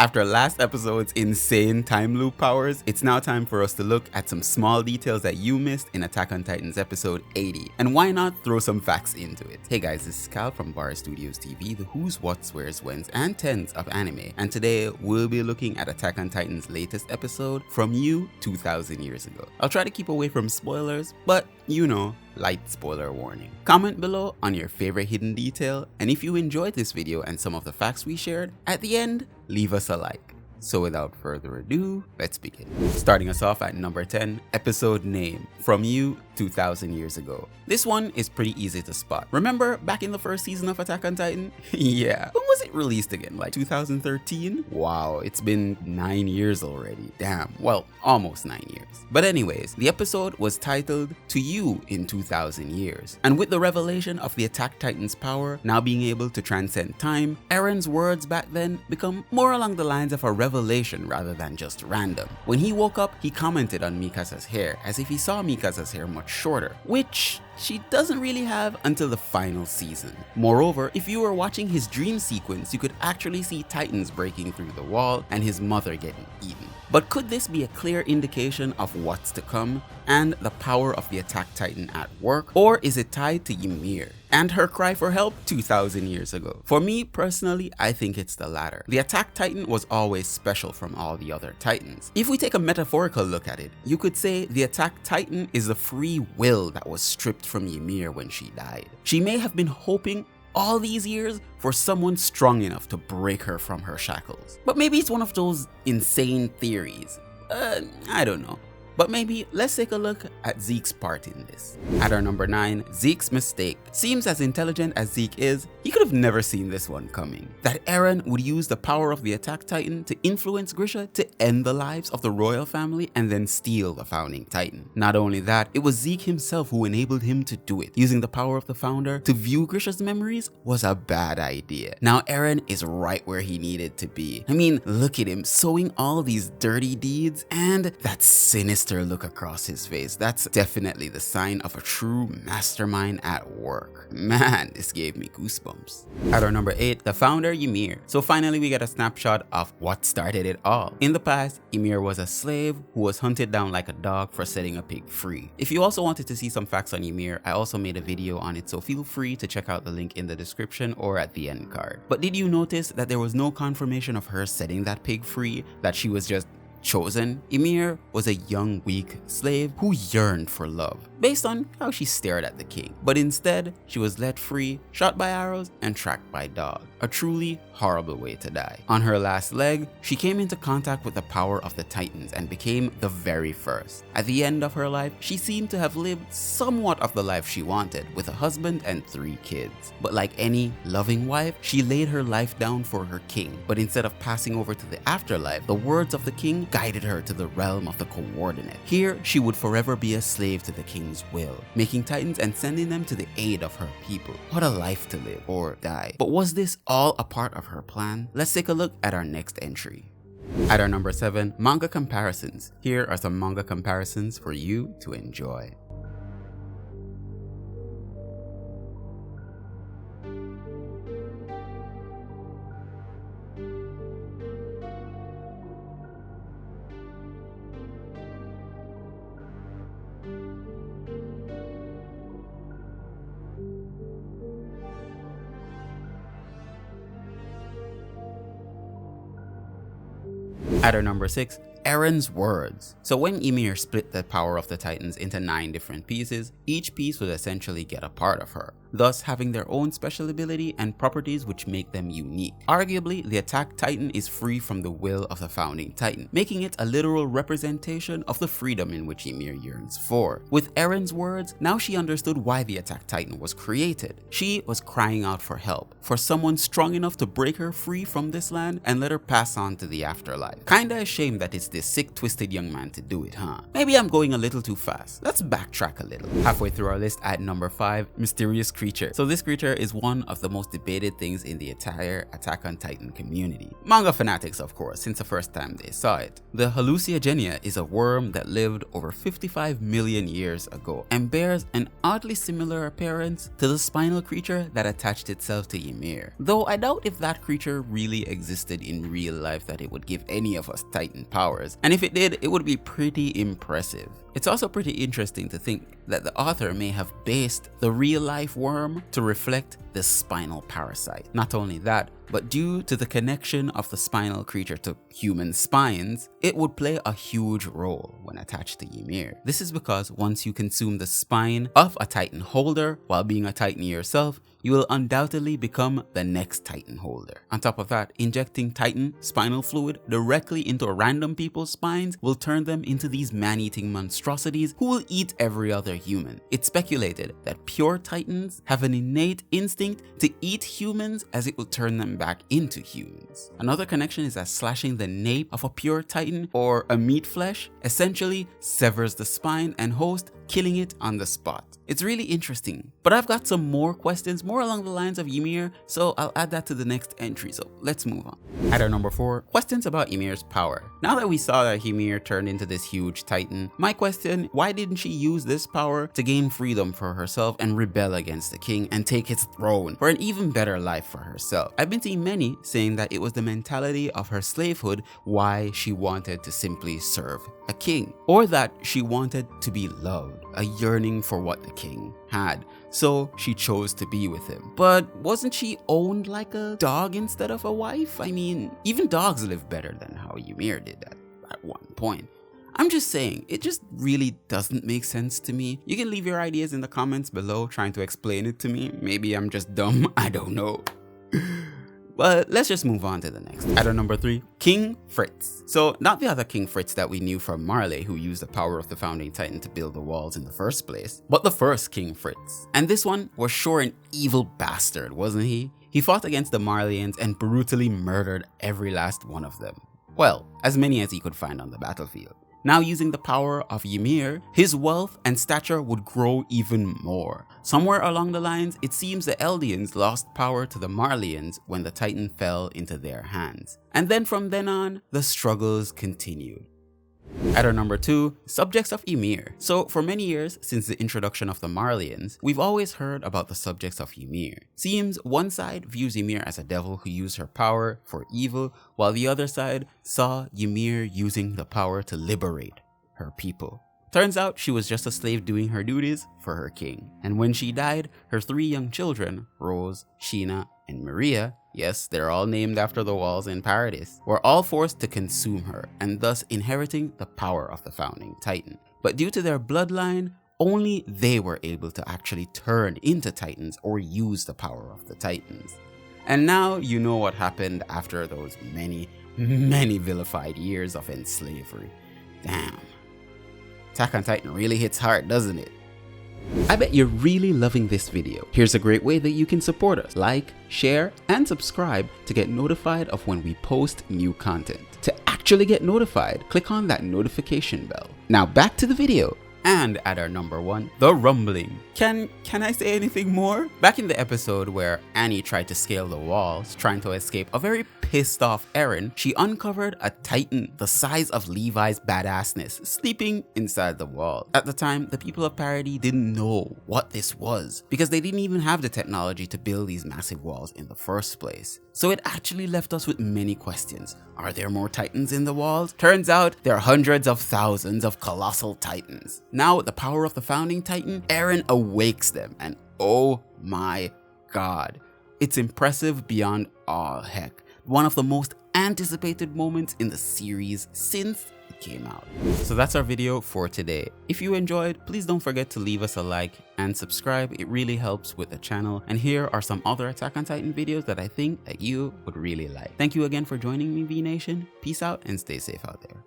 After last episode's insane time loop powers, it's now time for us to look at some small details that you missed in Attack on Titan's episode 80. And why not throw some facts into it? Hey guys, this is Cal from Varistudiostv, the who's, what's, where's, when's, and tens of anime. And today we'll be looking at Attack on Titan's latest episode, From You 2000 Years Ago. I'll try to keep away from spoilers, but you know, light spoiler warning. Comment below on your favorite hidden detail, and if you enjoyed this video and some of the facts we shared, at the end, leave us a like. So without further ado, let's begin. Starting us off at number 10, episode name, From You 2000 Years Ago. This one is pretty easy to spot. Remember back in the first season of Attack on Titan? Yeah. When was it released again? Like 2013? Wow, it's been 9 years already. Damn. Well, almost 9 years. But anyways, the episode was titled To You in 2000 Years. And with the revelation of the Attack Titan's power now being able to transcend time, Eren's words back then become more along the lines of a revelation rather than just random. When he woke up, he commented on Mikasa's hair as if he saw Mikasa's hair much shorter, which she doesn't really have until the final season. Moreover, if you were watching his dream sequence, you could actually see Titans breaking through the wall and his mother getting eaten. But could this be a clear indication of what's to come and the power of the Attack Titan at work? Or is it tied to Ymir and her cry for help 2000 years ago? For me personally, I think it's the latter. The Attack Titan was always special from all the other Titans. If we take a metaphorical look at it, you could say the Attack Titan is the free will that was stripped from Ymir when she died. She may have been hoping all these years for someone strong enough to break her from her shackles. But maybe it's one of those insane theories. I don't know. But maybe let's take a look at Zeke's part in this. At our number 9, Zeke's mistake. Seems as intelligent as Zeke is, he could have never seen this one coming. That Eren would use the power of the Attack Titan to influence Grisha to end the lives of the royal family and then steal the founding Titan. Not only that, it was Zeke himself who enabled him to do it. Using the power of the founder to view Grisha's memories was a bad idea. Now Eren is right where he needed to be. I mean, look at him sowing all these dirty deeds and that sinister look across his face. That's definitely the sign of a true mastermind at work. Man, this gave me goosebumps. At our number 8, the founder Ymir. So finally we get a snapshot of what started it all. In the past, Ymir was a slave who was hunted down like a dog for setting a pig free. If you also wanted to see some facts on Ymir, I also made a video on it, so feel free to check out the link in the description or at the end card. But did you notice that there was no confirmation of her setting that pig free, that she was just chosen? Ymir was a young, weak slave who yearned for love, based on how she stared at the king. But instead, she was let free, shot by arrows, and tracked by dogs. A truly horrible way to die. On her last leg, she came into contact with the power of the Titans and became the very first. At the end of her life, she seemed to have lived somewhat of the life she wanted, with a husband and 3 kids. But like any loving wife, she laid her life down for her king. But instead of passing over to the afterlife, the words of the king guided her to the realm of the coordinate. Here, she would forever be a slave to the king's will, making Titans and sending them to the aid of her people. What a life to live or die. But was this all a part of her plan? Let's take a look at our next entry. At our number 7, manga comparisons. Here are some manga comparisons for you to enjoy. At our number 6, Eren's words. So when Ymir split the power of the Titans into 9 different pieces, each piece would essentially get a part of her, thus having their own special ability and properties which make them unique. Arguably, the Attack Titan is free from the will of the founding Titan, making it a literal representation of the freedom in which Ymir yearns for. With Eren's words, now she understood why the Attack Titan was created. She was crying out for help, for someone strong enough to break her free from this land and let her pass on to the afterlife. Kinda a shame that it's this sick, twisted young man to do it, huh? Maybe I'm going a little too fast. Let's backtrack a little. Halfway through our list at number 5, mysterious creature. So this creature is one of the most debated things in the entire Attack on Titan community. Manga fanatics, of course, since the first time they saw it. The hallucinogenia is a worm that lived over 55 million years ago and bears an oddly similar appearance to the spinal creature that attached itself to Ymir. Though I doubt if that creature really existed in real life that it would give any of us Titan powers, and if it did, it would be pretty impressive. It's also pretty interesting to think that the author may have based the real-life worm to reflect the spinal parasite. Not only that, but due to the connection of the spinal creature to human spines, it would play a huge role when attached to Ymir. This is because once you consume the spine of a Titan holder while being a Titan yourself, you will undoubtedly become the next Titan holder. On top of that, injecting Titan spinal fluid directly into random people's spines will turn them into these man-eating monstrosities who will eat every other human. It's speculated that pure Titans have an innate instinct to eat humans, as it will turn them back into humans. Another connection is that slashing the nape of a pure Titan or a meat flesh essentially severs the spine and host, killing it on the spot. It's really interesting, but I've got some more questions, more along the lines of Ymir, so I'll add that to the next entry, so let's move on. At our number 4, questions about Ymir's power. Now that we saw that Ymir turned into this huge Titan, my question, why didn't she use this power to gain freedom for herself and rebel against the king and take his throne for an even better life for herself? I've been seeing many saying that it was the mentality of her slavehood why she wanted to simply serve a king, or that she wanted to be loved, a yearning for what the king had, so she chose to be with him. But wasn't she owned like a dog instead of a wife? I mean, even dogs live better than how Ymir did at one point. I'm just saying, it just really doesn't make sense to me. You can leave your ideas in the comments below trying to explain it to me. Maybe I'm just dumb, I don't know. But let's just move on to the next. At our number 3, King Fritz. So not the other King Fritz that we knew from Marley, who used the power of the founding Titan to build the walls in the first place, but the first King Fritz. And this one was sure an evil bastard, wasn't he? He fought against the Marleyans and brutally murdered every last one of them. Well, as many as he could find on the battlefield. Now using the power of Ymir, his wealth and stature would grow even more. Somewhere along the lines, it seems the Eldians lost power to the Marleyans when the Titan fell into their hands. And then from then on, the struggles continued. At our number 2, subjects of Ymir. So for many years since the introduction of the Marleyans, we've always heard about the subjects of Ymir. Seems one side views Ymir as a devil who used her power for evil, while the other side saw Ymir using the power to liberate her people. Turns out she was just a slave doing her duties for her king. And when she died, her 3 young children, Rose, Sheena, and Maria, yes, they're all named after the walls in Paradise, were all forced to consume her, and thus inheriting the power of the founding Titan. But due to their bloodline, only they were able to actually turn into Titans or use the power of the Titans. And now you know what happened after those many vilified years of enslavery. Damn. Attack on Titan really hits hard, doesn't it? I bet you're really loving this video. Here's a great way that you can support us. Like, share, and subscribe to get notified of when we post new content. To actually get notified, click on that notification bell. Now back to the video. And at our number 1, the rumbling. Can I say anything more? Back in the episode where Annie tried to scale the walls, trying to escape a very pissed off Eren, she uncovered a Titan the size of Levi's badassness sleeping inside the wall. At the time, the people of Paradis didn't know what this was because they didn't even have the technology to build these massive walls in the first place. So it actually left us with many questions. Are there more Titans in the walls? Turns out there are hundreds of thousands of colossal Titans. Now with the power of the founding Titan, Eren awakes them, and oh my god. It's impressive beyond all heck. One of the most anticipated moments in the series since it came out. So that's our video for today. If you enjoyed, please don't forget to leave us a like and subscribe. It really helps with the channel. And here are some other Attack on Titan videos that I think that you would really like. Thank you again for joining me, V Nation. Peace out and stay safe out there.